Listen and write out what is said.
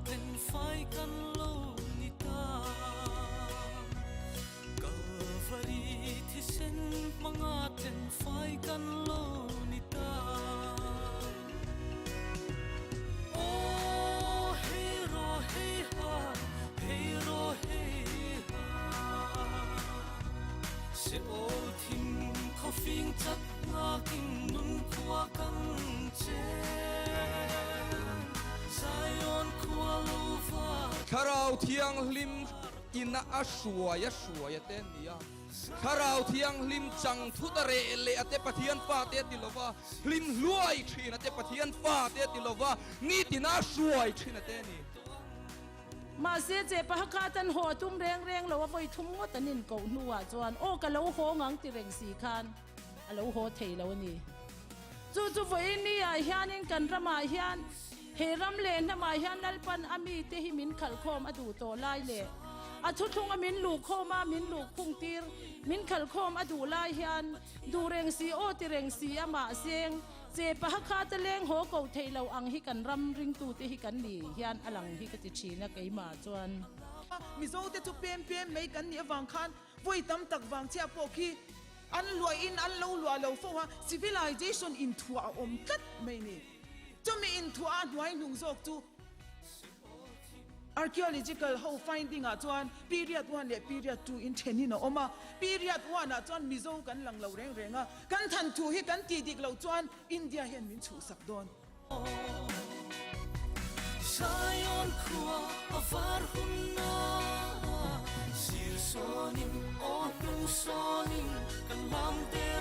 ten fai kan lo ni ta Calvary thi sen manga ten fai kan lo ni ta Oh hero hey ha hero hey ha se o thim kho phing chat nga king nun khwa kan che Zion khwa lo va Kharau thiang lim ina ashuaya shuaya ten nia Kharau thiang lim chang thutare le ate pathian pa te tilova lim luai thina te pathian pa te tilova ni tina shuai thina te niมาเสียเจ็บปะกาตันหัวทุ่มแรงแรงเราว่าไปทุ่มงตันนินเกาหนัวจวนโอ้กะเราโหงังติเร่งสีคันเราโหเทเรานี่จู่ๆวันนี้ฮิานินกันระมาฮิานเฮรัมเลนระมาฮิานนัลปันอามีเตหิมินขัลโคมอดูโตไลเล่อทุทุงอามินลูกโคมามินลูกพุงตีร์มินขัลโคมอดูไลฮิานดูเร่งสีโอติเร่งสีอามาเสียงเจ็บปะคาตะเลงโหเกาเทเราอังฮิกันรำริงตูเตฮิกันนี่ฮิอันอลังฮิกติชีนักไอมาจวนมิโซเตจุเปียมไม่กันเนี่ยวังคันวยตั้มตักวังเชียปอกีอันลวยอินอันลัวเราฟังว่า civilization in ทัวอมกัดไม่นี่จะมี in ทัวหน่วยหนุ่งโจกจู archaeological how finding อ่ะจวน period 1 และ period 2 in เทนี่นะออกมา period 1อ่ะจวนมิโซกันหลังเราแรงอ่ะกันทันทูให้กันตีดิกเราจวนอินเดียเห็นมินชูสักดอน Zion khwa avar hunna sir sonin o nu sonin kan lam te